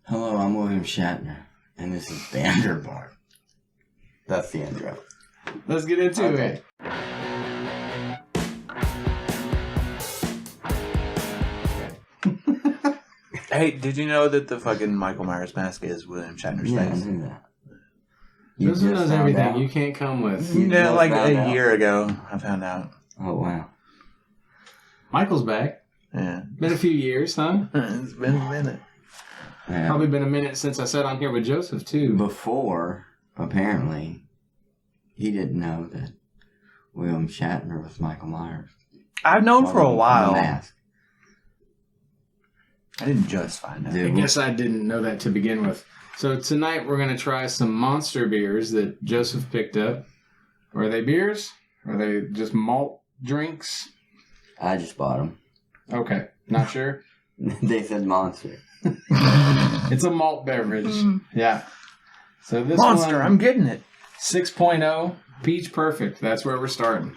Hello, I'm William Shatner, and this is the Underbar. That's the intro. Let's get into it. Hey, did you know that the fucking Michael Myers mask is William Shatner's Yeah, I face? knew that. Joseph knows found everything. out? You can't come with. Yeah, like found a out? year ago, I found out. Oh, wow. Michael's back. Yeah. Been a few years, huh? It's been a minute. Yeah. Probably been a minute since I sat on here with Joseph, too. Before, apparently, he didn't know that William Shatner was Michael Myers. I've known for a The while. mask. I didn't just find out. Dude, I guess I didn't know that to begin with. So tonight we're going to try some monster beers that Joseph picked up. Are they beers? Are they just malt drinks? I just bought them. Okay, not sure. They said monster. It's a malt beverage. Yeah. So this Monster, one, I'm getting it. 6.0, Peach Perfect. That's where we're starting.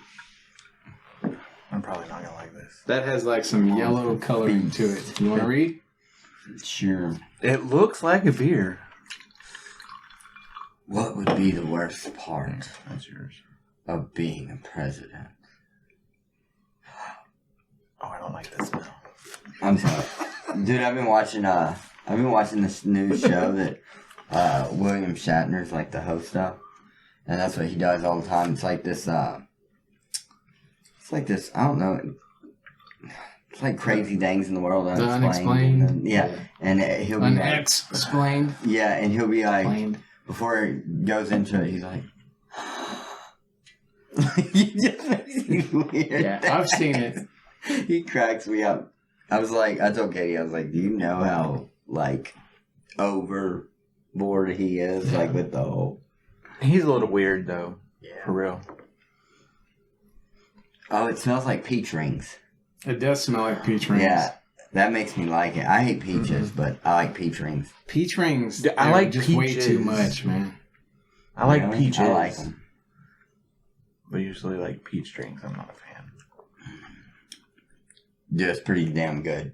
I'm probably not going to like this. That has like some yellow coloring to it. You want to read? Sure. It looks like a beer. What would be the worst part That's yours. of being a president? Oh, I don't like this now. I'm sorry. Dude, I've been watching this new show that William Shatner's like the host of. And that's what he does all the time. It's like this I don't know. It's like crazy things in the world unexplained. Unexplained. And then, and he'll be like, Unexplained. yeah, and he'll be like, Explained. before he goes into it, he's like, he just makes me weird. Yeah, I've seen it. He cracks me up. I told Katie, I was like, do you know how, like, overboard he is, like, with the whole... He's a little weird, though. Yeah. For real. Oh, it smells like peach rings. It does smell like peach rings. Yeah, that makes me like it. I hate peaches, but I like peach rings. Peach rings. Yeah, I they're like just peaches. way too much, man. I like Really? peaches. I like them. But usually, like, peach drinks, I'm not a fan. Dude, it's pretty damn good.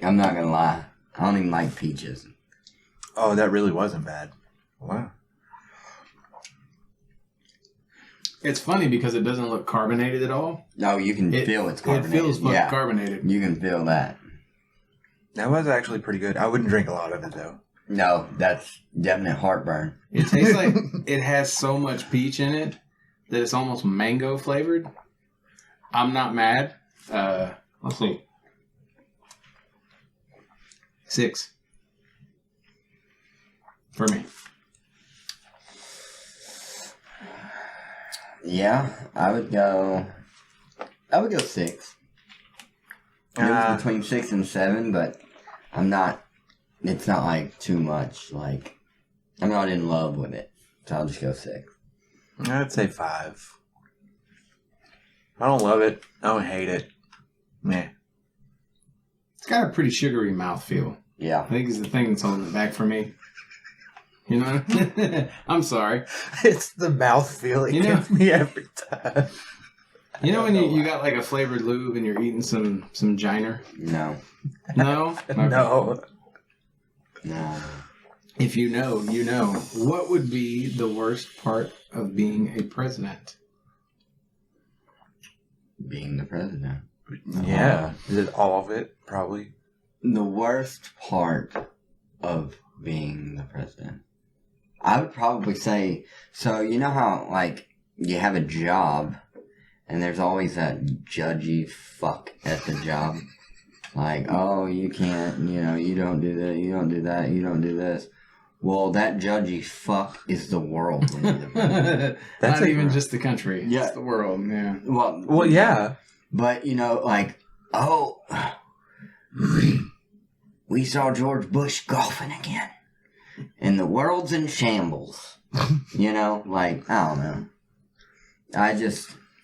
I'm not gonna lie. I don't even like peaches. Oh, that really wasn't bad. Wow. It's funny because it doesn't look carbonated at all. No, you can feel it's carbonated. It feels fucking carbonated. You can feel that. That was actually pretty good. I wouldn't drink a lot of it, though. No, that's definite heartburn. It tastes like it has so much peach in it that it's almost mango flavored. I'm not mad. Let's see. 6. For me. Yeah, I would go 6. It was between 6 and 7, but it's not like too much. Like, I'm not in love with it. So I'll just go 6. I'd say 5. I don't love it. I don't hate it. Meh. It's got a pretty sugary mouthfeel. Yeah. I think it's the thing that's holding it back for me. You know? I'm sorry. It's the mouth feeling You know- gets me every time. You know when you got like a flavored lube and you're eating some giner? No. No? Okay. No. No. If you know, you know. What would be the worst part of being a president? Being the president. Yeah. Is it all of it? Probably. The worst part of being the president. I would probably say, so you know how, like, you have a job, and there's always that judgy fuck at the job? Like, oh, you can't, you don't do that, you don't do that, you don't do this. Well, that judgy fuck is the world when you're the president. That's not even just the country. Yeah. It's the world, yeah. Well, yeah. But, like, oh, we saw George Bush golfing again. And the world's in shambles. Like, I don't know.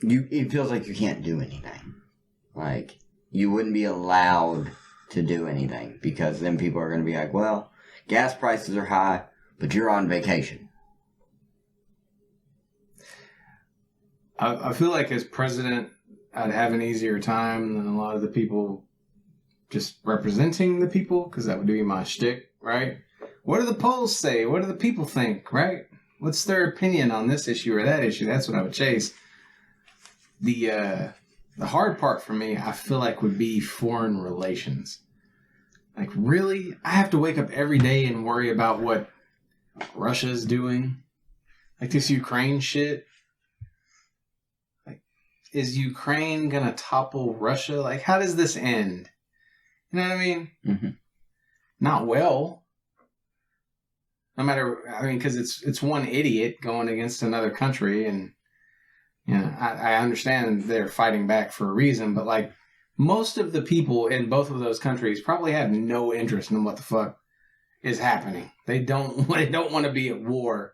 It feels like you can't do anything. Like, you wouldn't be allowed to do anything. Because then people are going to be like, well, gas prices are high, but you're on vacation. I feel like as president, I'd have an easier time than a lot of the people just representing the people, because that would be my shtick, right? What do the polls say? What do the people think, right? What's their opinion on this issue or that issue? That's what I would chase. The hard part for me, I feel like, would be foreign relations. Like, really? I have to wake up every day and worry about what Russia's doing? Like this Ukraine shit? Like, is Ukraine gonna topple Russia? Like, how does this end? You know what I mean? Mm-hmm. Not well. No matter, I mean, because it's one idiot going against another country, and you know, I understand they're fighting back for a reason, but like most of the people in both of those countries probably have no interest in what the fuck is happening. They don't want to be at war.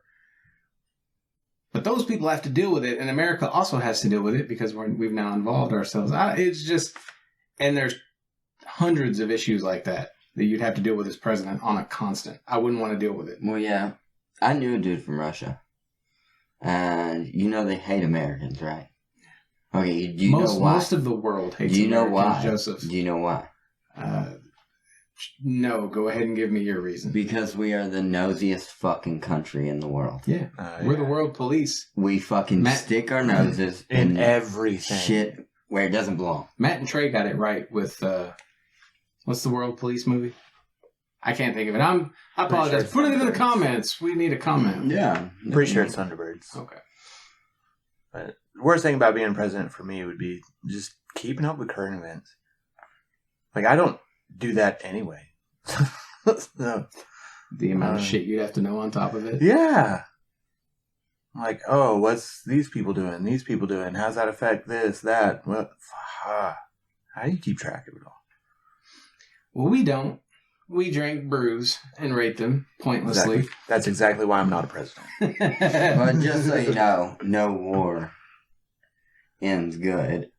But those people have to deal with it, and America also has to deal with it because we've now involved ourselves. It's just, and there's hundreds of issues like that you'd have to deal with as president on a constant. I wouldn't want to deal with it. Well, yeah. I knew a dude from Russia. And you know they hate Americans, right? Okay, do you know why? Most of the world hates Americans, do you know why? Joseph. Do you know why? No, go ahead and give me your reason. Because we are the nosiest fucking country in the world. Yeah. We're the world police. We fucking stick our noses in everything. Shit where it doesn't belong. Matt and Trey got it right with, what's the world police movie? I can't think of it. I apologize. Sure Put it in the comments. We need a comment. Yeah. Pretty sure it's Thunderbirds. Okay. But the worst thing about being president for me would be just keeping up with current events. Like, I don't do that anyway. No. The amount of shit you'd have to know on top of it. Yeah. Like, oh, what's these people doing? These people doing? How's that affect this, that? What? How do you keep track of it all? Well, we don't. We drink brews and rate them pointlessly. Exactly. That's exactly why I'm not a president. But just so you know, no war ends good.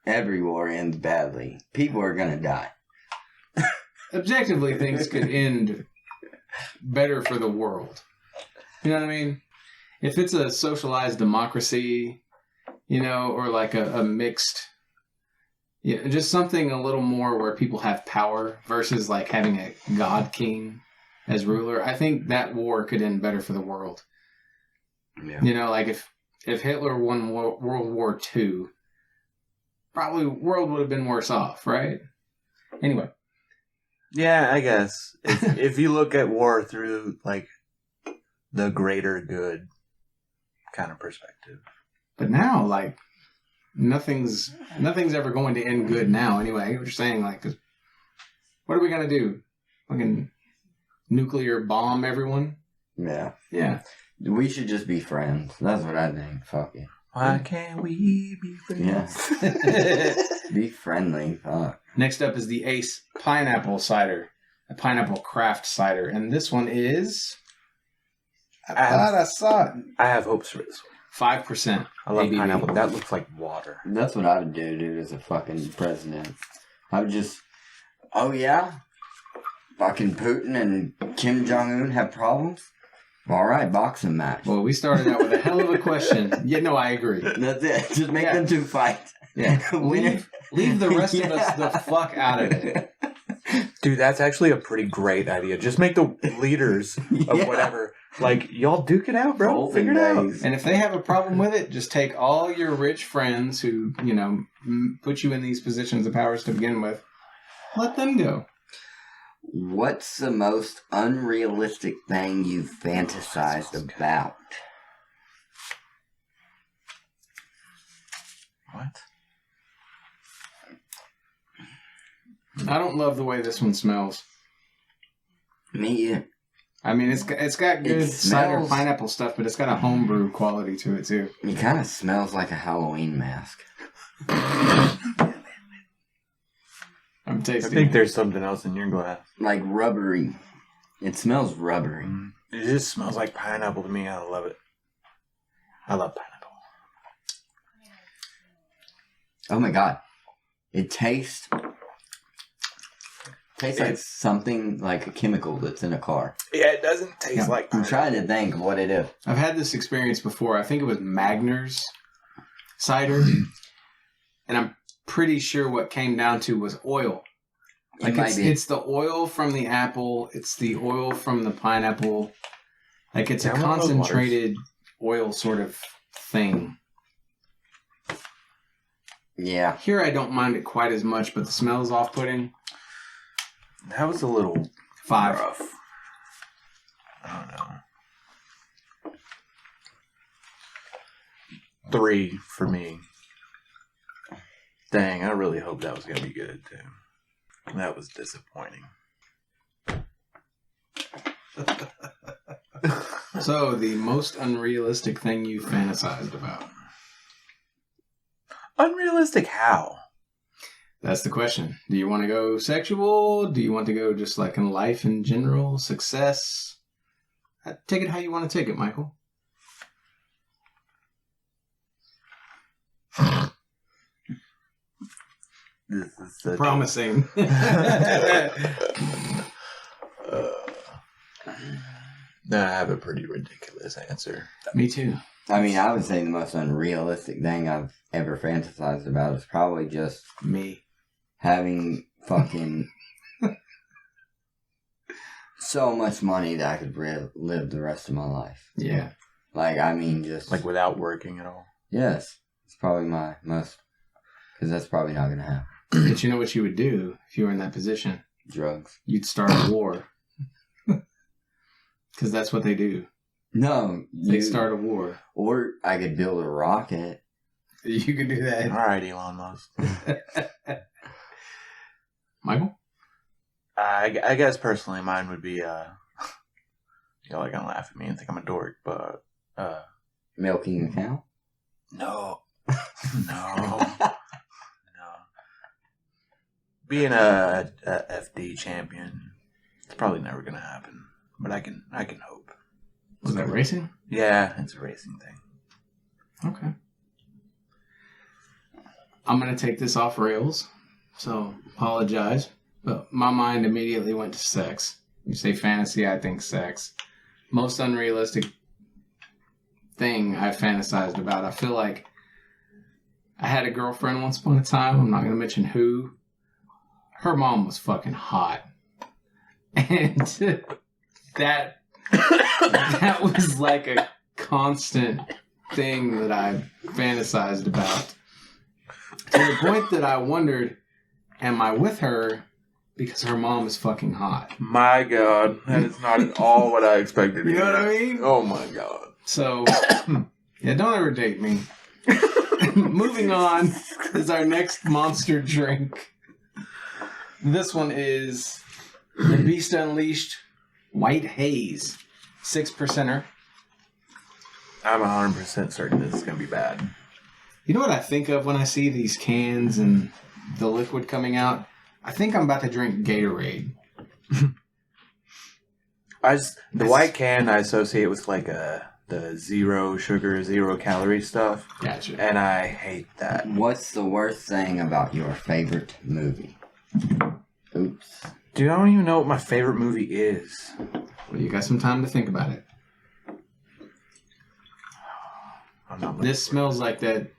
Every war ends badly. People are gonna die. Objectively, things could end better for the world. You know what I mean? If it's a socialized democracy, you know, or like a mixed, you know, just something a little more where people have power versus like having a god king as ruler, I think that war could end better for the world. Yeah. You know, like if Hitler won World War II, probably the world would have been worse off, right? Anyway. Yeah, I guess. If you look at war through, like, the greater good kind of perspective. But now, like, nothing's ever going to end good now anyway. I get what you're saying, like, 'cause what are we going to do? Fucking nuclear bomb everyone? Yeah. Yeah. We should just be friends. That's what I think. Fuck it. Why can't we be friends? Yeah. Be friendly. Fuck. Next up is the Ace Pineapple Cider. A pineapple craft cider. And this one is... I saw it. I have hopes for this one. 5%. I love ABV. pineapple. That looks like water. That's what I would do, dude, as a fucking president. I would just... Oh, yeah? Fucking Putin and Kim Jong-un have problems? All right, boxing match. Well, we started out with a hell of a question. Yeah, no, I agree. That's it. Just make them two fight. Yeah. Leave the rest of us the fuck out of it. Dude, that's actually a pretty great idea. Just make the leaders of whatever. Like, y'all duke it out, bro. Golden Figure it out. days. And if they have a problem with it, just take all your rich friends who, you know, put you in these positions of powers to begin with. Let them go. What's the most unrealistic thing you've fantasized about? What? I don't love the way this one smells. Me either. I mean, it's got good It cider smells- pineapple stuff, but it's got a homebrew quality to it too. It kind of smells like a Halloween mask. I'm I tasting. think it. there's something else in your glass. Like rubbery. It smells rubbery. It just smells like pineapple to me. I love it. I love pineapple. Oh my god. It tastes like something like a chemical that's in a car. Yeah, it doesn't taste like I'm pineapple. trying to think of what it is. I've had this experience before. I think it was Magner's cider, and I'm pretty sure what came down to was oil. Like it's the oil from the apple. It's the oil from the pineapple. Like it's a concentrated oil sort of thing. Yeah. Here I don't mind it quite as much, but the smell is off-putting. That was a little 5. rough. I don't know. 3 for me. Dang, I really hope that was going to be good, too. That was disappointing. So, the most unrealistic thing you fantasized about? Unrealistic how? That's the question. Do you want to go sexual? Do you want to go just like in life in general? Success? Take it how you want to take it, Michael. This is such promising. I have a pretty ridiculous answer. Me too. I mean, I would say the most unrealistic thing I've ever fantasized about is probably just me having fucking so much money that I could live the rest of my life. Yeah. Like, I mean, just... Like, without working at all? Yes. It's probably my most... Because that's probably not going to happen. But you know what you would do if you were in that position? Drugs. You'd start a war. Because that's what they do. No. They start a war. Or I could build a rocket. You could do that. All right, Elon Musk. Michael? I guess personally mine would be, y'all are going to laugh at me and think I'm a dork, but... Milking a cow? No. No. Being a FD champion, it's probably never going to happen. But I can hope. Was that racing? Yeah, it's a racing thing. Okay. I'm going to take this off rails, so apologize. But my mind immediately went to sex. You say fantasy, I think sex. Most unrealistic thing I fantasized about. I feel like I had a girlfriend once upon a time. I'm not going to mention who. Her mom was fucking hot. And that was like a constant thing that I fantasized about. To the point that I wondered, am I with her because her mom is fucking hot? My God, that is not at all what I expected. You know what I mean? Oh my God. So, yeah, don't ever date me. Moving on is our next monster drink. This one is the Beast Unleashed White Haze. 6%er. I'm 100% certain this is going to be bad. You know what I think of when I see these cans and the liquid coming out? I think I'm about to drink Gatorade. The white can I associate with like the 0 sugar, 0 calorie stuff. Gotcha. And I hate that. What's the worst thing about your favorite movie? Oops. Dude, I don't even know what my favorite movie is. Well, you got some time to think about it. This smells like that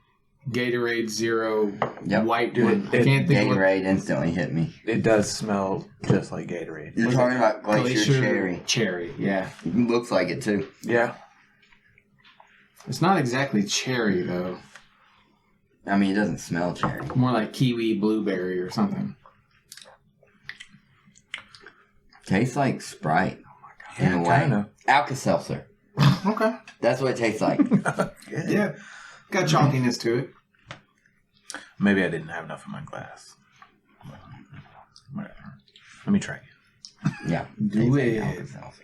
Gatorade Zero white one. I can't think of Gatorade instantly hit me. It does smell just like Gatorade. You're talking about Glacier Cherry. Cherry, yeah. It looks like it too. Yeah. It's not exactly cherry, though. I mean, it doesn't smell cherry. More like kiwi blueberry or something. Tastes like Sprite. Yeah, in a way. kind of. Alka-Seltzer. Okay. That's what it tastes like. Yeah. Got chalkiness to it. Maybe I didn't have enough in my glass. Whatever. Let me try it. Yeah. Do it. Alka-Seltzer.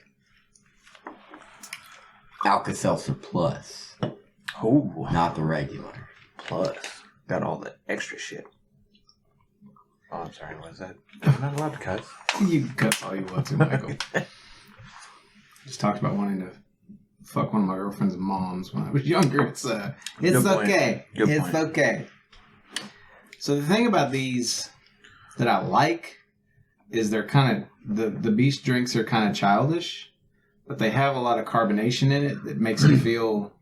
Alka-Seltzer Plus. Oh. Not the regular. Plus. Got all the extra shit. Oh, I'm sorry. What is that? I'm not allowed to cut. You can cut all you want to, Michael. Just talked about wanting to fuck one of my girlfriend's moms when I was younger. It's okay. It's okay. So the thing about these that I like is they're kind of the Beast drinks are kind of childish, but they have a lot of carbonation in it that makes it feel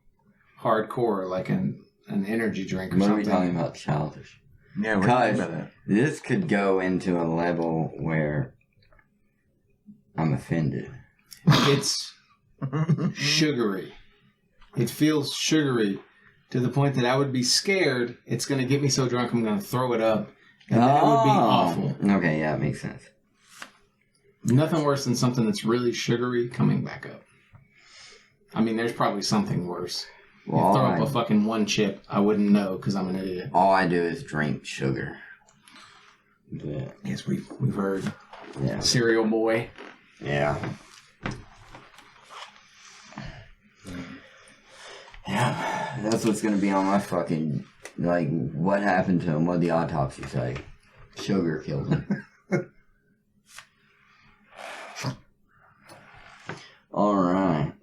hardcore, like an energy drink or What something. are we talking about childish? Yeah, what do you think Because about that? this could go into a level where I'm offended. It's sugary. It feels sugary to the point that I would be scared it's going to get me so drunk I'm going to throw it up. And then it would be awful. Okay, yeah, it makes sense. Nothing worse than something that's really sugary coming back up. I mean, there's probably something worse. Well, You throw up a fucking one chip, I wouldn't know because I'm an idiot. all I do is drink sugar. But, Yes, we've heard. yeah. Cereal boy. Yeah. Yeah, that's what's gonna be on my fucking, like, what happened to him? What'd the autopsy say? Sugar killed him. Alright.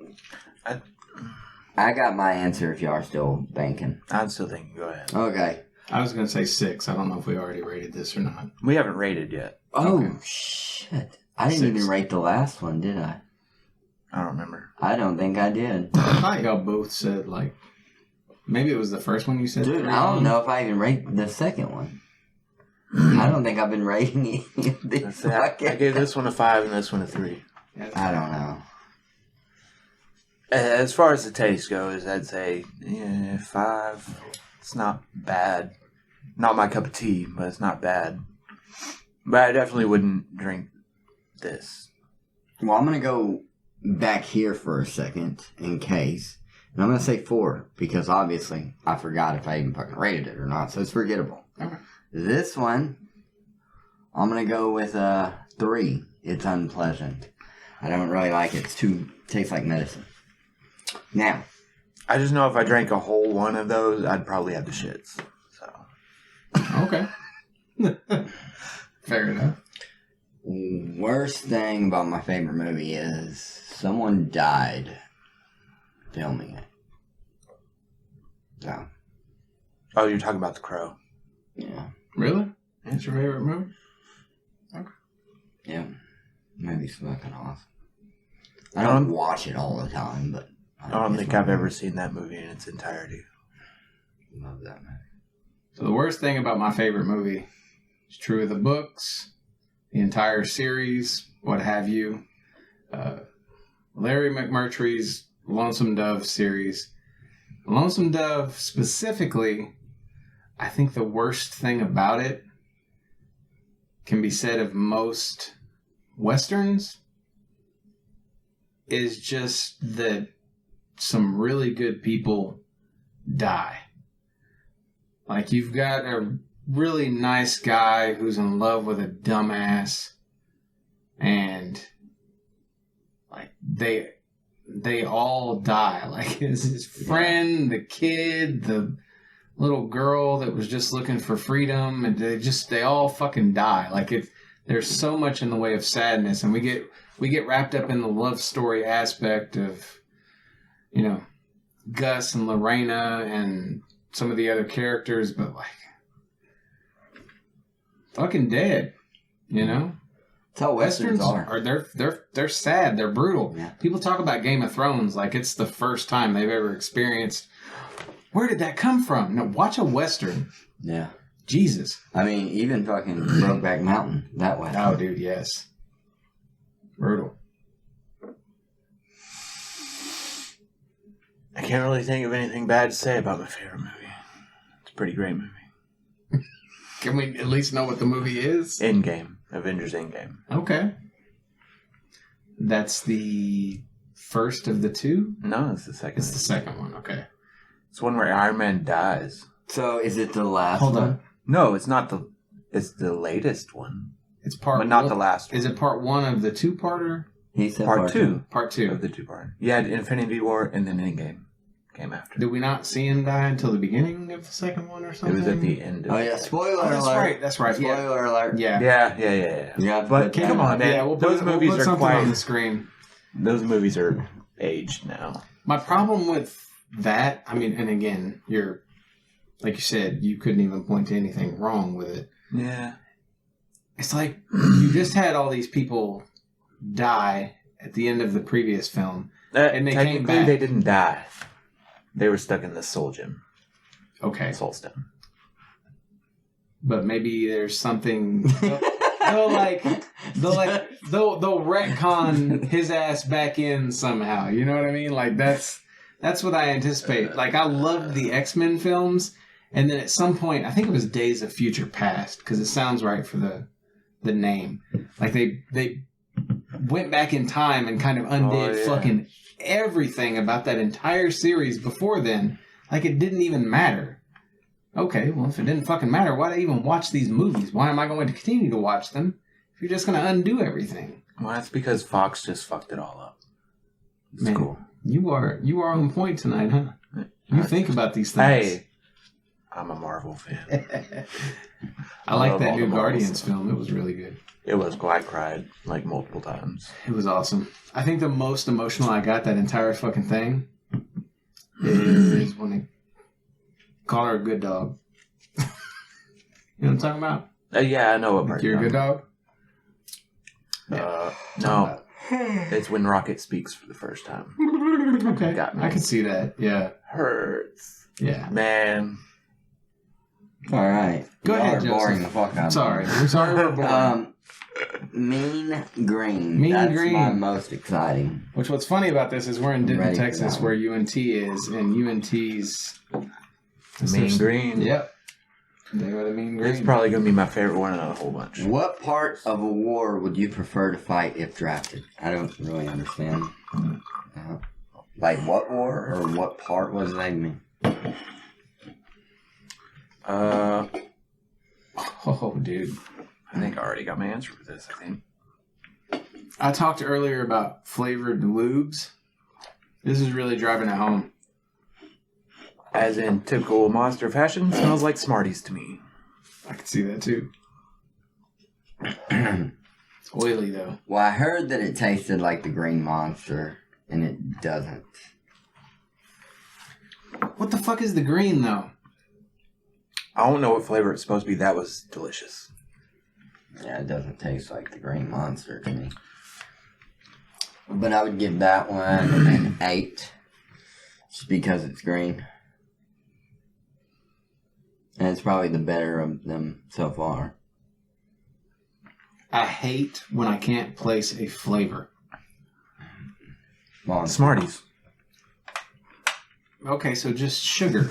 I got my answer if y'all are still banking. I'm still thinking. Go ahead. Okay. I was going to say 6. I don't know if we already rated this or not. We haven't rated yet. Oh, Okay. shit. I didn't 6. even rate the last one, did I? I don't remember. I don't think I did. I thought y'all both said, like, maybe it was the first one you said. Dude, 3 I don't on. know if I even rate the second one. I don't think I've been rating any of these. Let's see, I gave this one a 5 and this one a 3. I don't know. As far as the taste goes, I'd say 5. It's not bad. Not my cup of tea, but it's not bad. But I definitely wouldn't drink this. Well, I'm going to go back here for a second in case. And I'm going to say 4 because obviously I forgot if I even fucking rated it or not. So it's forgettable. Okay. This one, I'm going to go with 3. It's unpleasant. I don't really like it. Tastes like medicine. Now, I just know if I drank a whole one of those, I'd probably have the shits. So Okay. Fair enough. worst thing about my favorite movie is someone died filming it. So, Oh, you're talking about The Crow. yeah. Really? That's your favorite movie? Yeah. Movie's fucking awesome. I don't watch it all the time, but I don't think I've ever seen that movie in its entirety. Love that movie. So the worst thing about my favorite movie is true of the books, the entire series, what have you. Larry McMurtry's Lonesome Dove series. Lonesome Dove specifically, I think the worst thing about it can be said of most Westerns is just that some really good people die. Like, you've got a really nice guy who's in love with a dumbass, and like they all die. Like, his friend, the kid, the little girl that was just looking for freedom, and they all fucking die. Like, there's so much in the way of sadness, and we get wrapped up in the love story aspect of, you know, Gus and Lorena and some of the other characters, but like, fucking dead, you know. That's how Westerns are. They're sad. They're brutal. Yeah. People talk about Game of Thrones like it's the first time they've ever experienced. Where did that come from? No, watch a Western. Yeah. Jesus. I mean, even fucking Brokeback Mountain, that way. Oh, dude, yes. Brutal. I can't really think of anything bad to say about my favorite movie. It's a pretty great movie. Can we at least know what the movie is? Endgame. Avengers Endgame. Okay. That's the first of the two? No, it's the second. It's the second one, okay. It's one where Iron Man dies. So, is it the last Hold one? on. No, it's not the... It's the latest one. It's part But not one- the last one. Is it part one of the two-parter? He said Part 2 Part two. of the two-part. Yeah, Infinity War and then Endgame came after. Did we not see him die until the beginning of the second one or It something? was at the end of Oh, yeah. Spoiler Oh, that's alert. right. That's right. Yeah. Spoiler alert. Yeah. Yeah. Yeah, But but come on, man. Yeah, we'll those put, movies we'll put are something on the quite... screen. Those movies are aged now. My problem with that, I mean, and again, you're, like you said, you couldn't even point to anything wrong with it. Yeah. It's like you just had all these people die at the end of the previous film. And they came technically, back. they didn't die. They were stuck in the soul gem. Okay. Soul stone. but maybe there's something. They'll retcon his ass back in somehow. You know what I mean? Like that's what I anticipate. Like I loved the X-Men films, and then at some point, I think it was Days of Future Past, because it sounds right for the name. Like they went back in time and kind of undid fucking everything about that entire series before then. Like it didn't even matter. Okay, well, if it didn't fucking matter, why do I even watch these movies? Why am I going to continue to watch them if you're just going to undo everything? Well, that's because Fox just fucked it all up. It's Man, cool. You are on point tonight, huh? You think about these things. Hey, I'm a Marvel fan. I like that new Guardians film. It was really good. It was cool. I cried like multiple times. It was awesome. I think the most emotional I got that entire fucking thing is when they call her a good dog. You know what I'm talking about? Yeah, I know what part You're a good dog? No. It's when Rocket speaks for the first time. Okay. Got me. I can see that. Yeah. Hurts. Yeah. Man. All right. Go ahead, Y'all are boring Joseph. the fuck out of Sorry. me. I'm sorry we're boring. Mean Green. Mean That's Green. my most exciting. Which what's funny about this is we're in Denton, Ready for Texas, that where UNT is, and UNT's Mean Green. Yep. They are the Mean Green. It's probably going to be my favorite one out of a whole bunch. What part of a war would you prefer to fight if drafted? I don't really understand. Like what war or what part was it? I mean? Oh, dude. I think I already got my answer for this, I think. I talked earlier about flavored lubes. This is really driving it home. As in typical Monster fashion, smells like Smarties to me. I can see that too. It's oily though. Well, I heard that it tasted like the Green Monster, and it doesn't. What the fuck is the green though? I don't know what flavor it's supposed to be. That was delicious. Yeah, it doesn't taste like the Green Monster to me. But I would give that one an 8, just because it's green. And it's probably the better of them so far. I hate when I can't place a flavor. Monster. Smarties. Okay, so just sugar.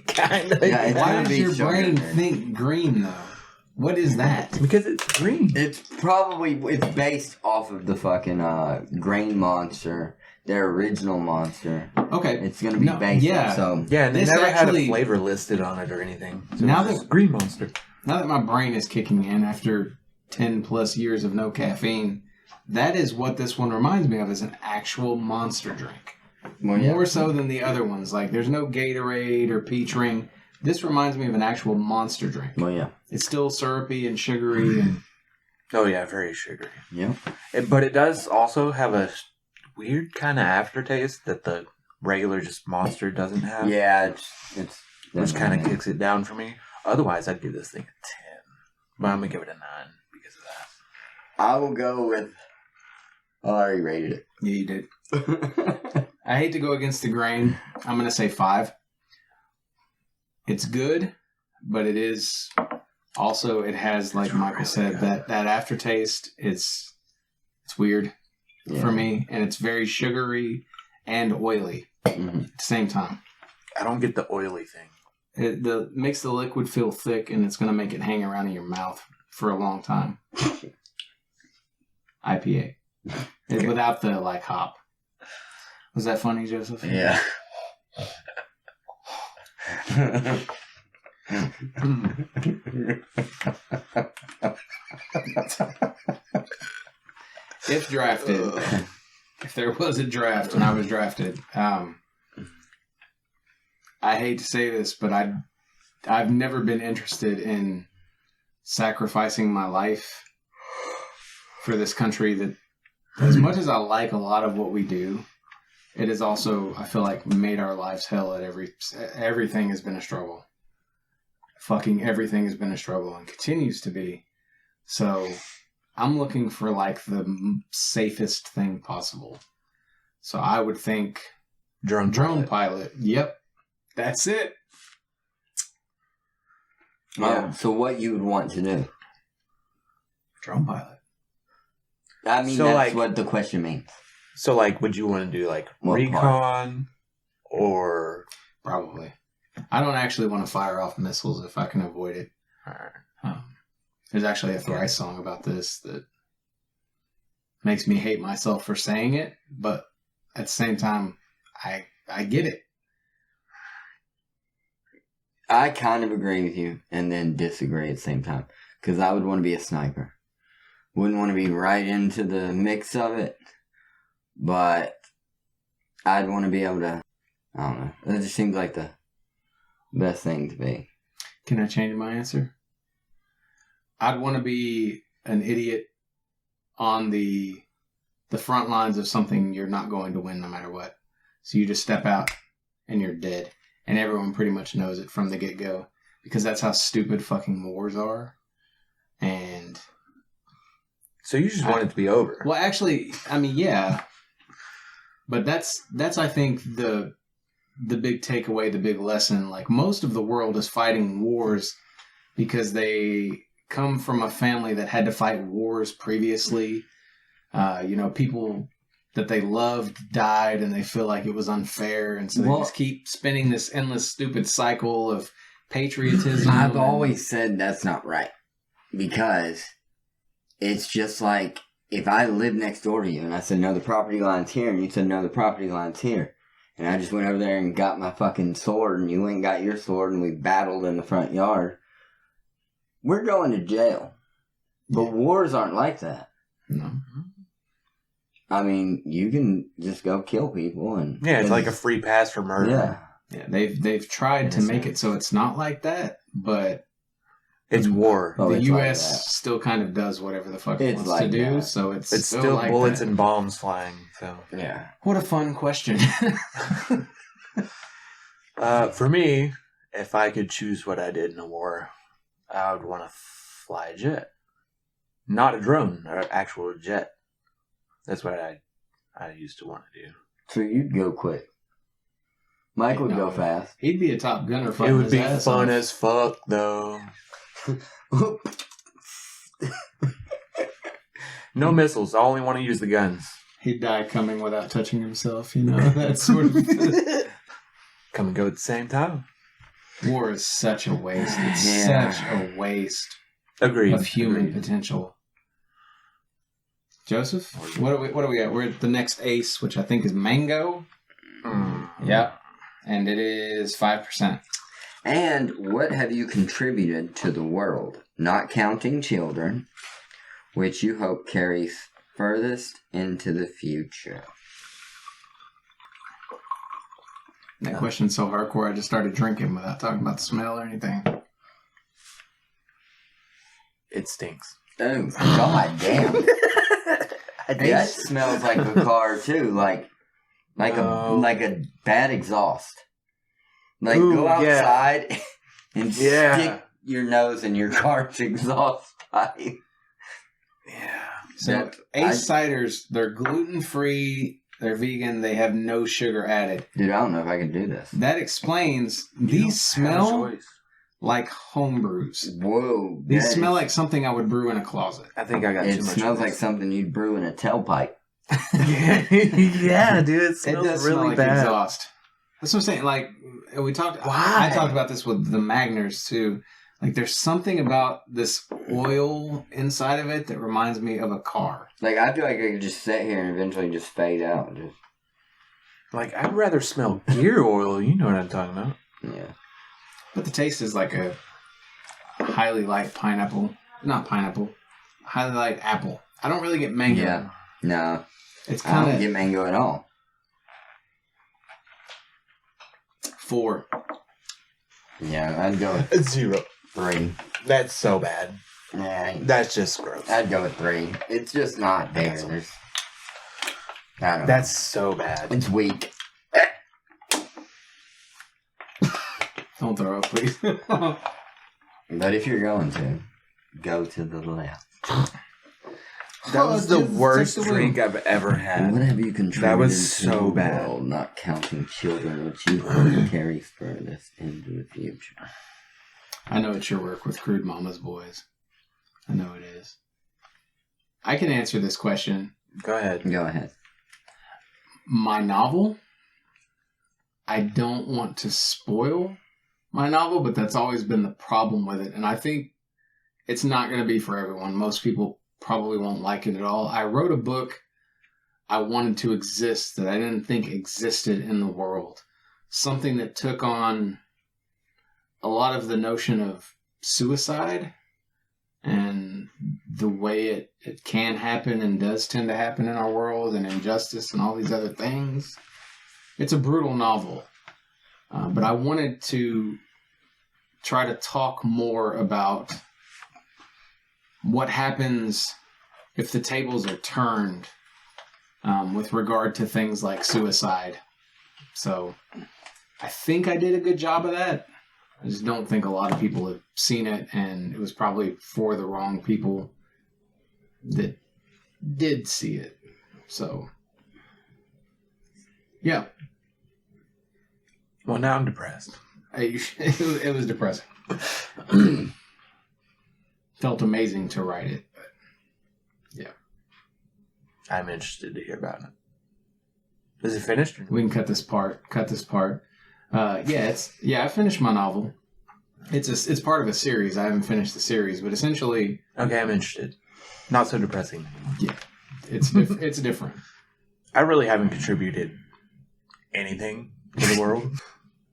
Kind of. Yeah, it's Why gonna does be your sugar, brain man. think green though? What is that? Because it's green. It's based off of the fucking Green Monster, their original monster. Okay. It's gonna be No, based. yeah. So Yeah, and they This never had actually- a flavor listed on it or anything. So Now it was that- just Green Monster. Now that my brain is kicking in after 10 plus years of no caffeine, that is what this one reminds me of, is an actual monster drink. well, yeah. More so than the other ones. Like, there's no Gatorade or Peach Ring. This reminds me of an actual monster drink. Well, yeah. It's still syrupy and sugary. And Oh, yeah, very sugary. Yeah. But it does also have a weird kind of aftertaste that the regular just Monster doesn't have. Yeah, it's Which kind of kicks it down for me. Otherwise, I'd give this thing a 10. But I'm going to give it a 9 because of that. I will go with. I already rated it. yeah, you did. I hate to go against the grain. I'm going to say 5. It's good, but it is also, it has, like Michael said, that aftertaste. It's weird for me, and it's very sugary and oily Mhm. at the same time. I don't get the oily thing. It makes the liquid feel thick, and it's going to make it hang around in your mouth for a long time. IPA. Without the, like, hop. Was that funny, Joseph? Yeah. If drafted, if there was a draft and I was drafted, I hate to say this, but I've never been interested in sacrificing my life for this country that, as much as I like a lot of what we do, it is also, I feel like, made our lives hell at everything has been a struggle. Fucking everything has been a struggle and continues to be. So I'm looking for, like, the safest thing possible. So I would think drone pilot. Yep. That's it. Yeah. So what you would want to do? Drone pilot. I mean, So, that's like- what the question means. So, like, would you want to do, like, What recon or... Probably. I don't actually want to fire off missiles if I can avoid it. There's actually a Thrice song about this that makes me hate myself for saying it, but at the same time, I get it. I kind of agree with you and then disagree at the same time. Because I would want to be a sniper. Wouldn't want to be right into the mix of it. But I'd want to be able to, I don't know. That just seems like the best thing to be. Can I change my answer? I'd want to be an idiot on the front lines of something you're not going to win no matter what. So you just step out and you're dead. And everyone pretty much knows it from the get-go. Because that's how stupid fucking wars are. And... So you just want it to be over. Well, actually, I mean, yeah. But that's I think, the big takeaway, the big lesson. Like, most of the world is fighting wars because they come from a family that had to fight wars previously. People that they loved died and they feel like it was unfair. And so they just keep spinning this endless stupid cycle of patriotism. I've always said that's not right. Because it's just like, if I lived next door to you and I said, no, the property line's here, and you said, no, the property line's here, and I just went over there and got my fucking sword, and you went and got your sword, and we battled in the front yard, we're going to jail. But wars aren't like that. No. I mean, you can just go kill people. And Yeah, it's like a free pass for murder. Yeah, they've tried to make it so it's not like that, but... It's war. Oh, the it's U.S. like that. still kind of does whatever the fuck it It's wants like to do, that. so it's still like bullets that. and bombs flying. So Yeah. What a fun question. For me, if I could choose what I did in a war, I would want to fly a jet. Not a drone, or an actual jet. That's what I used to want to do. So you'd go quick. Mike would No. go fast. He'd be a top gunner It fighting would his be ass fun off. as fuck, though. No missiles. I only want to use the guns. He'd die coming without touching himself, that sort of Come and go at the same time. War is such a waste. It's Yeah. such a waste Agreed. of human Agreed. potential. Joseph, what are we at? We're at the next ace, which I think is mango. Yeah. And it is 5%. And what have you contributed to the world, not counting children, which you hope carries furthest into the future? That question's so hardcore, I just started drinking without talking about the smell or anything. It stinks. Oh, god damn. That smells like a car too, like a bad exhaust. Like, Ooh, go outside and Yeah. stick your nose in your car's exhaust pipe. Yeah. So Ace ciders, they're gluten-free, they're vegan, they have no sugar added. Dude, I don't know if I can do this. That explains You these don't have a smell choice. like home brews. Whoa. These that smell is- like something I would brew in a closet. I think I got It too much. smells of like this. something you'd brew in a tailpipe. Yeah, dude, it It smells does really smell like bad. exhaust. That's what I'm saying. Like we talked, Why? I talked about this with the Magners too. Like there's something about this oil inside of it that reminds me of a car. Like, I feel like I could just sit here and eventually just fade out. Just Like, I'd rather smell gear oil. You know what I'm talking about. yeah. But the taste is like a highly light pineapple. Not pineapple. Highly light apple. I don't really get mango. Yeah. No, It's I kind don't of get mango at all. 4. Yeah, I'd go with 0. 3. That's so bad. Yeah, That's just gross. I'd go with 3. It's just not there. There's, I don't know. That's so bad. It's weak. Don't throw up, please. But if you're going to, go to the left. That was the Jesus, worst take the drink I've ever What had. have you contributed That was to so the bad. world, not counting children, which you hope carries furthest into the future? I know it's your work with Crude Mama's Boys. I know it is. I can answer this question. Go ahead. Go ahead. My novel, I don't want to spoil my novel, but that's always been the problem with it. And I think it's not going to be for everyone. Most people probably won't like it at all. I wrote a book I wanted to exist that I didn't think existed in the world. Something that took on a lot of the notion of suicide and the way it can happen and does tend to happen in our world, and injustice and all these other things. It's a brutal novel. But I wanted to try to talk more about what happens if the tables are turned with regard to things like suicide. So I think I did a good job of that. I just don't think a lot of people have seen it, and it was probably for the wrong people that did see it. So, yeah. Well, now I'm depressed. It was depressing. Felt amazing to write it, but yeah. I'm interested to hear about it. Is it finished? We can cut this part. I finished my novel. It's part of a series. I haven't finished the series, but essentially, Okay, I'm interested. Not so depressing. yeah, it's different. I really haven't contributed anything to the world.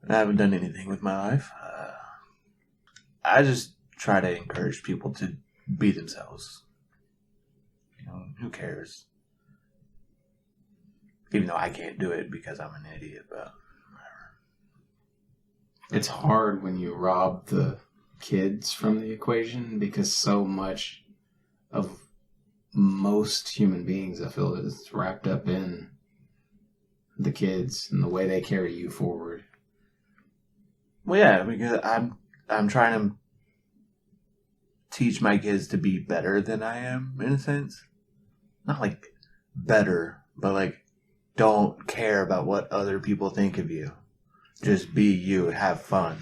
I haven't done anything with my life. I just try to encourage people to be themselves. You know, who cares? Even though I can't do it because I'm an idiot, but It's hard when you rob the kids from the equation, because so much of most human beings, I feel, is wrapped up in the kids and the way they carry you forward. well, yeah, because I'm trying to teach my kids to be better than I am, in a sense. Not like better, but like don't care about what other people think of you. Just be you, have fun,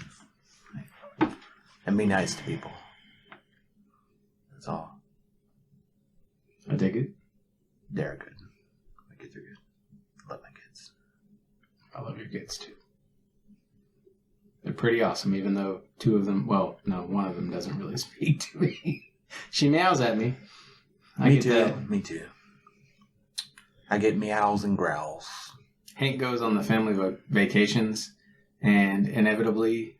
and be nice to people. That's all. I dig it. They're good. My kids are good. Love my kids. I love your kids too. They're pretty awesome, even though two of them, well, no, one of them doesn't really speak to me. She meows at me. Me too. Me too. I get meows and growls. Hank goes on the family vacations, and inevitably,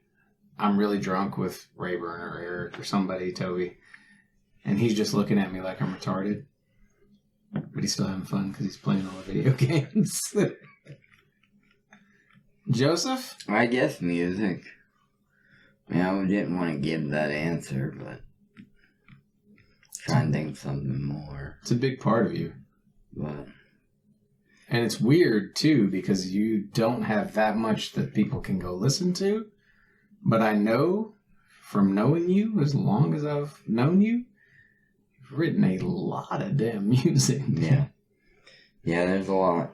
I'm really drunk with Rayburn or Eric or somebody, Toby, and he's just looking at me like I'm retarded. But he's still having fun because he's playing all the video games. Joseph? I guess music. I mean, I didn't want to give that answer, but try and think of something more. It's a big part of you. But And it's weird, too, because you don't have that much that people can go listen to. But I know, from knowing you, as long as I've known you, you've written a lot of damn music. yeah. Yeah, there's a lot.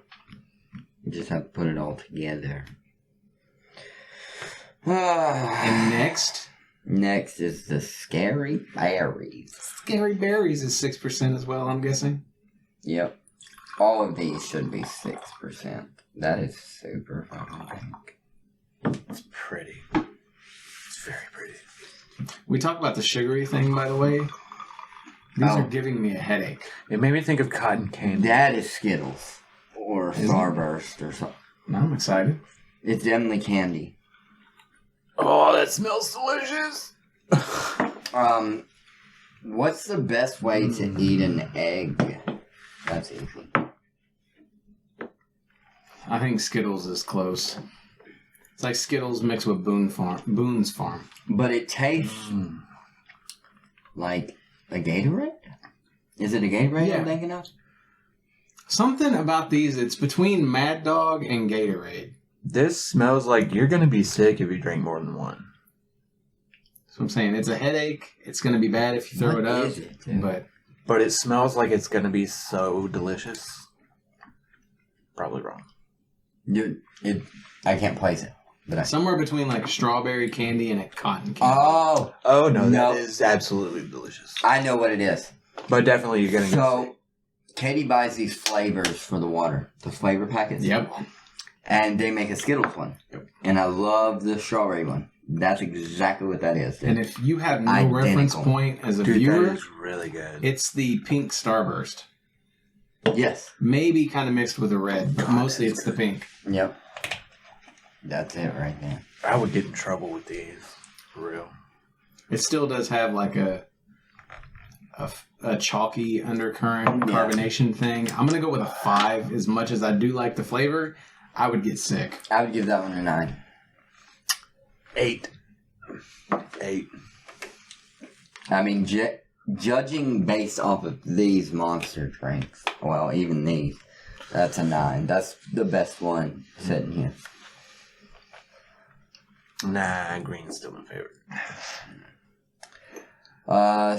You just have to put it all together. And next? Next is the Scary Berries. Scary Berries is 6% as well, I'm guessing. Yep. All of these should be 6%. That is super fucking pink. It's pretty. It's very pretty. We talked about the sugary thing, by the way. These are giving me a headache. It made me think of cotton candy. That is Skittles. Or Starburst or something. I'm excited. It's definitely candy. Oh, that smells delicious. What's the best way to eat an egg? That's easy. I think Skittles is close. It's like Skittles mixed with Boone's Farm. But it tastes like a Gatorade? Is it a Gatorade Yeah. I'm thinking of? Something about these, it's between Mad Dog and Gatorade. This smells like you're going to be sick if you drink more than one. That's what I'm saying. It's a headache. It's going to be bad if you throw What it up. is it, dude? But it smells like it's going to be so delicious. Probably wrong. Dude, I can't place it. But somewhere between like strawberry candy and a cotton candy. Oh no, No. that is absolutely delicious. I know what it is. But definitely you're gonna So, Katie buys these flavors for the water, the flavor packets. Yep. And they make a Skittles one. Yep. And I love the strawberry one. That's exactly what that is. Dude. And if you have no Identical. reference point as a Dude, viewer, that is really good. it's the pink Starburst. Yes. Maybe kind of mixed with a red, but God, mostly that's it's the pink. Yep. That's it right there. I would get in trouble with these. For real. It still does have like a chalky undercurrent Yeah. carbonation thing. I'm gonna go with a 5. As much as I do like the flavor, I would get sick. I would give that one a 9. 8. I mean, judging based off of these monster drinks, well, even these, that's a 9. That's the best one sitting here. Nah, green's still my favorite.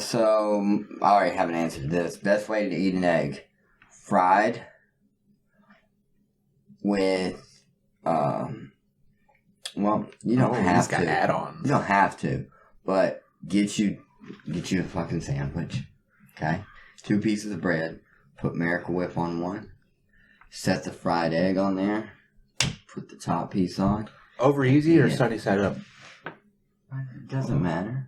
So I already have an answer to this. Best way to eat an egg: fried with, well, you don't have got to. add-ons. You don't have to, but get you a fucking sandwich. Okay, 2 pieces of bread. Put Miracle Whip on one. Set the fried egg on there. Put the top piece on. Over easy or Yeah. sunny side up? It doesn't matter.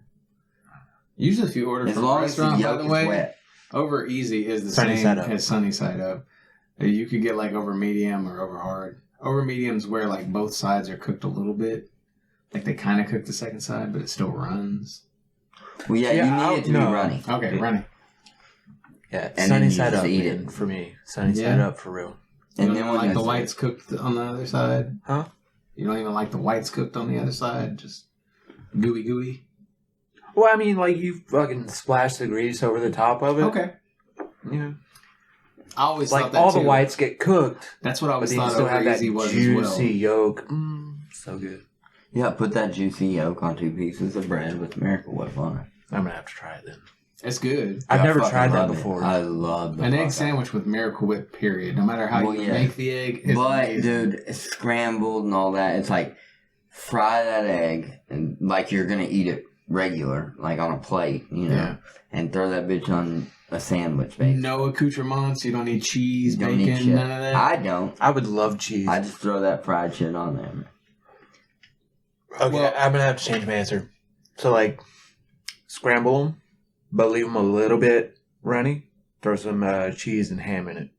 Usually, if you order As from a long as the restaurant, by yolk the is way, wet. over easy is the Sunny same side up. as sunny side up. You could get like over medium or over hard. Over medium's where like both sides are cooked a little bit. Like they kind of cook the second side, but it still runs. Well, yeah, Yeah, you need it to be no. runny. Okay, running. Yeah, And then sunny you side just up eat man, it. for me. Sunny Yeah. side up for real. You And don't then even when like the it's- whites cooked on the other side? Huh? You don't even like the whites cooked on the other side? Just gooey? Well, I mean, like you fucking splash the grease over the top of it. Okay. You know, I always like thought that all too. the whites get cooked, That's what I but always then you thought still over have that easy was juicy as well. yolk. So good. Yeah, put that juicy yolk on 2 pieces of bread with Miracle Whip on it. I'm gonna have to try it then. It's good. I've I never fucking tried that love it. before. I love the An fuck egg out sandwich with Miracle Whip, period. No matter how Well, you yeah. make the egg, it's But, amazing. dude, it's scrambled and all that. It's like, fry that egg, and like you're going to eat it regular, like on a plate, you know, Yeah. and throw that bitch on a sandwich, basically. No accoutrements. You don't need cheese, You don't bacon, need shit. none of that. I don't. I would love cheese. I just throw that fried shit on there. Okay, Well- I'm gonna have to change my answer. So like, scramble them, but leave them a little bit runny. Throw some cheese and ham in it.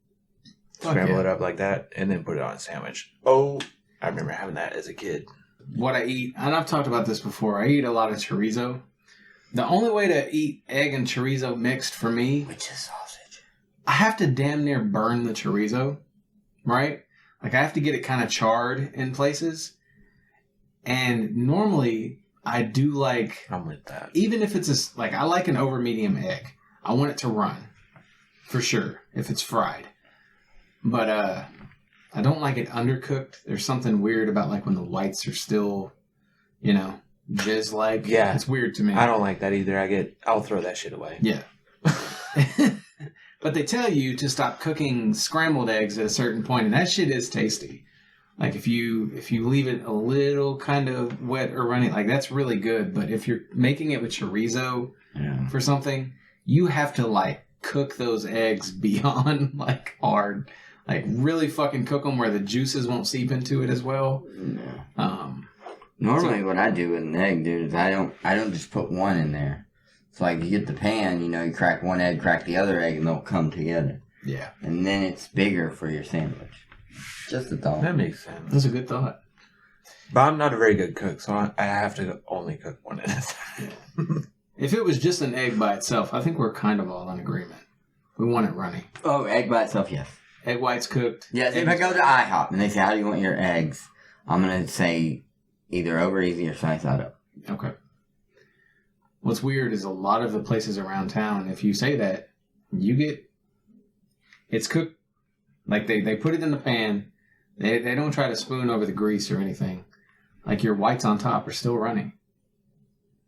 Fuck Scramble yeah. it up like that, and then put it on a sandwich. Oh, I remember having that as a kid. What I eat, and I've talked about this before, I eat a lot of chorizo. The only way to eat egg and chorizo mixed for me, Which is sausage. I have to damn near burn the chorizo, right? Like I have to get it kind of charred in places. And normally I do like, I'm with that. even if it's like, I like an over medium egg. I want it to run for sure if it's fried. But I don't like it undercooked. There's something weird about like when the whites are still, you know, jizz like. Yeah. It's weird to me. I don't like that either. I'll throw that shit away. Yeah. But they tell you to stop cooking scrambled eggs at a certain point, and that shit is tasty. Like if you leave it a little kind of wet or runny, like that's really good. But if you're making it with chorizo Yeah. for something, you have to like cook those eggs beyond like hard. Like really fucking cook them where the juices won't seep into it as well. Yeah. Normally, what I do with an egg, dude, is I don't just put one in there. It's like you get the pan, you know, you crack one egg, crack the other egg, and they'll come together. Yeah. And then it's bigger for your sandwich. Just a thought. That makes sense. That's a good thought. But I'm not a very good cook, so I have to only cook one at a time. If it was just an egg by itself, I think we're kind of all in agreement. We want it runny. Oh, egg by itself, yes. Egg whites cooked. Yes, if I go to IHOP and they say, how do you want your eggs? I'm going to say either over easy or sunny side up. Okay. What's weird is a lot of the places around town, if you say that, you get it's cooked like they put it in the pan. They don't try to spoon over the grease or anything. Like your whites on top are still running.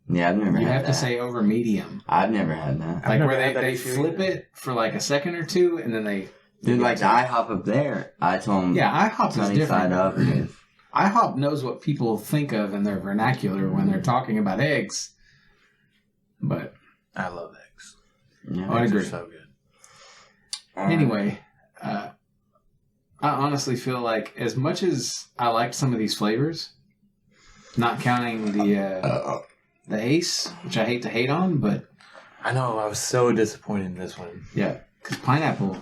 Yeah, I've never You had have that. to say over medium. I've never had that. I've Like never where had that they issue flip either. it for like a second or two and then they Dude, like the IHOP up there, I told them Yeah, IHOP is sunny different. side up. Is, IHOP knows what people think of in their vernacular when they're talking about eggs. But I love eggs. Yeah. I Eggs agree. are so good. Anyway, I honestly feel like as much as I liked some of these flavors, not counting the Ace, which I hate to hate on, but I know, I was so disappointed in this one. yeah, because pineapple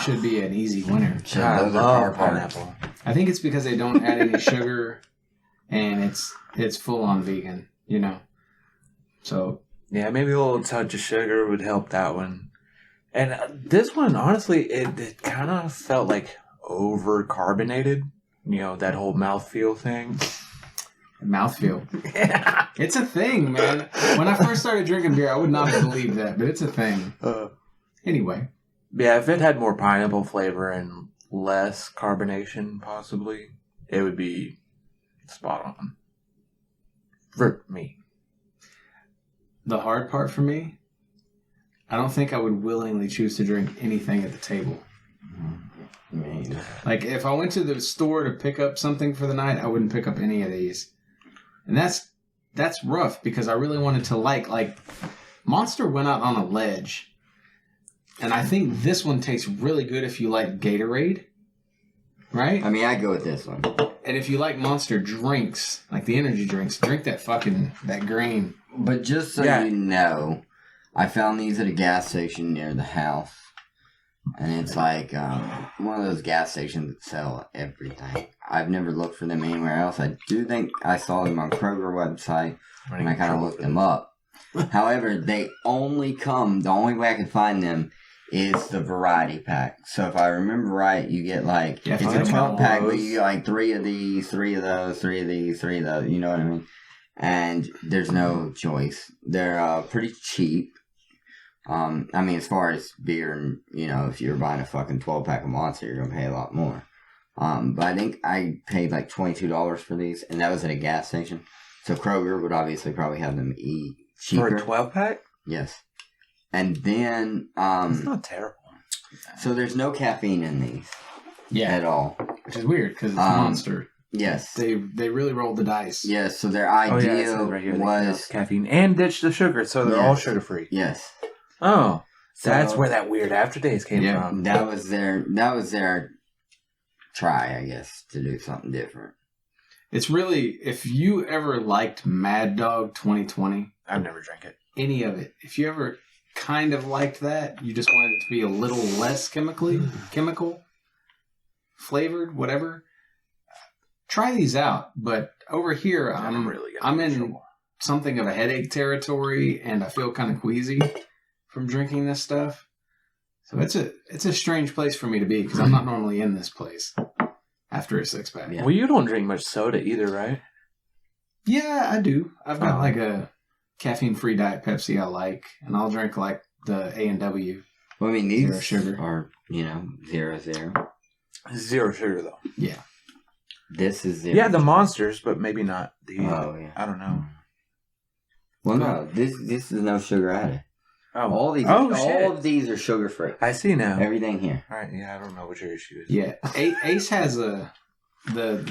should be an easy winner. Shit, I those are love car parts. pineapple. I think it's because they don't add any sugar, and it's full on vegan, you know. So Yeah, maybe a little touch of sugar would help that one. And this one, honestly, it kind of felt like over-carbonated. You know, that whole mouthfeel thing. mouthfeel, Yeah. it's a thing, man. When I first started drinking beer, I would not have believed that, but it's a thing. Anyway, Yeah, if it had more pineapple flavor and less carbonation, possibly, it would be spot on. For me. the hard part for me, I don't think I would willingly choose to drink anything at the table. Like, if I went to the store to pick up something for the night, I wouldn't pick up any of these. And that's rough, because I really wanted to like Monster went out on a ledge. And I think this one tastes really good if you like Gatorade. Right? I mean, I go with this one. And if you like Monster drinks, like the energy drinks, drink that green. But just so Yeah. you know, I found these at a gas station near the house. And it's like one of those gas stations that sell everything. I've never looked for them anywhere else. I do think I saw them on Kroger website, and I kind of looked them up. However, they only come, the only way I can find them is the variety pack. So if I remember right, you get like, Yeah, it's I a think 12 pack, but those. you get like 3 of these, 3 of those, 3 of these, 3 of those, you know what I mean? And there's no choice. They're pretty cheap. I mean, as far as beer, and you know, if you're buying a fucking 12-pack of Monster, you're gonna pay a lot more. But I think I paid like $22 for these, and that was at a gas station. So Kroger would obviously probably have them cheaper. For a 12-pack? Yes. And then, It's not terrible. so there's no caffeine in these Yeah. at all. Which is weird, because it's Monster. Yes. They really rolled the dice. Yes. So their Oh, yeah, it idea says right here, they was cut caffeine and ditch the sugar, so they're all Yes. sugar-free. yes. Oh, So that's where that weird aftertaste came Yeah. from. that was their try, I guess, to do something different. It's really, if you ever liked Mad Dog 2020, I've never drank it. any of it, if you ever kind of liked that, you just wanted it to be a little less chemical, flavored, whatever, try these out. But over here, I'm in something of a headache territory, and I feel kind of queasy from drinking this stuff. So it's a strange place for me to be, because I'm not normally in this place after a 6-pack. Yeah. Well, you don't drink much soda either, right? Yeah, I do. I've got like a caffeine-free Diet Pepsi I like, and I'll drink like the A&W. Well, I mean, these Zero sugar. are, 0.0. Zero sugar, though. Yeah. This is 0. Yeah, the monsters, but maybe not the... Oh, yeah. I don't know. Well, no, this is no sugar added. Oh, All these, Oh, all shit. of these are sugar free. I see now. Everything here. All right, yeah, I don't know what your issue is. Yeah. Ace has the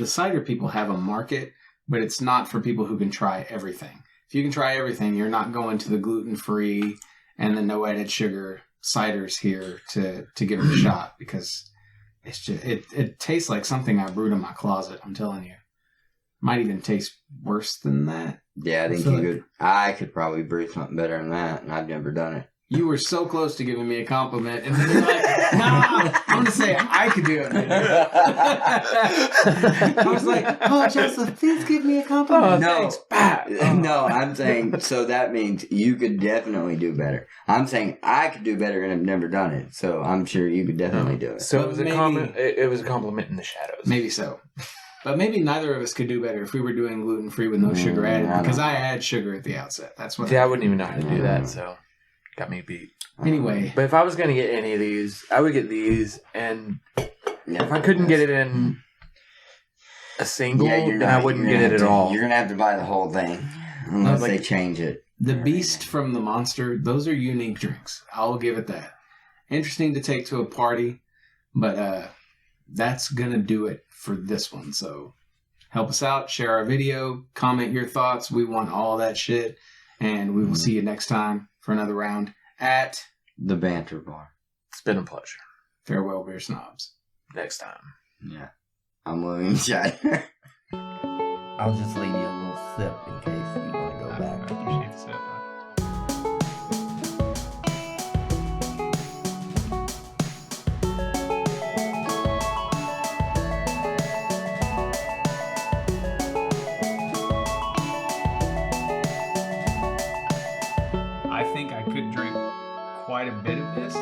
cider people have a market, but it's not for people who can try everything. If you can try everything, you're not going to the gluten-free and the no added sugar ciders here to give it a shot, because it's just it tastes like something I brewed in my closet. I'm telling you, might even taste worse than that. Yeah, I think feel you like- could. I could probably brew something better than that, and I've never done it. You were so close to giving me a compliment, and then you're like, "Nah, I'm gonna say I could do it." I was like, "Oh, Joseph, please give me a compliment." Oh, No. thanks. Bah. No, I'm saying, so that means you could definitely do better. I'm saying I could do better, and I've never done it, so I'm sure you could definitely do it. So But it was a maybe- comment. It was a compliment in the shadows. Maybe so. But maybe neither of us could do better if we were doing gluten-free with no sugar I added, don't because know. I add sugar at the outset. That's what See, I wouldn't even know how to do that, so got me beat. Anyway, But if I was going to get any of these, I would get these, and Yeah, if I couldn't get it in a single, you're then I wouldn't you're get gonna it at have to- all. You're gonna have to buy the whole thing unless Like- they change it. the Beast from the Monster, those are unique drinks. I'll give it that. Interesting to take to a party, but that's going to do it for this one. So help us out, share our video, comment your thoughts. We want all that shit. And we will see you next time for another round at The Banter Bar. It's been a pleasure. Farewell, Beer Snobs. Next time. Yeah. I'm William Shiner. I'll just leave you a little sip in case you want to go back. I appreciate the sip. I think I could drink quite a bit of this.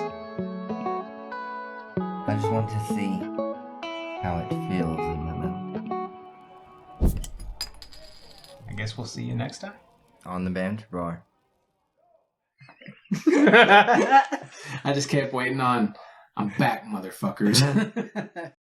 I just want to see how it feels in my mouth. I guess we'll see you next time. On the Banter Bar. I just kept waiting on, I'm back, motherfuckers.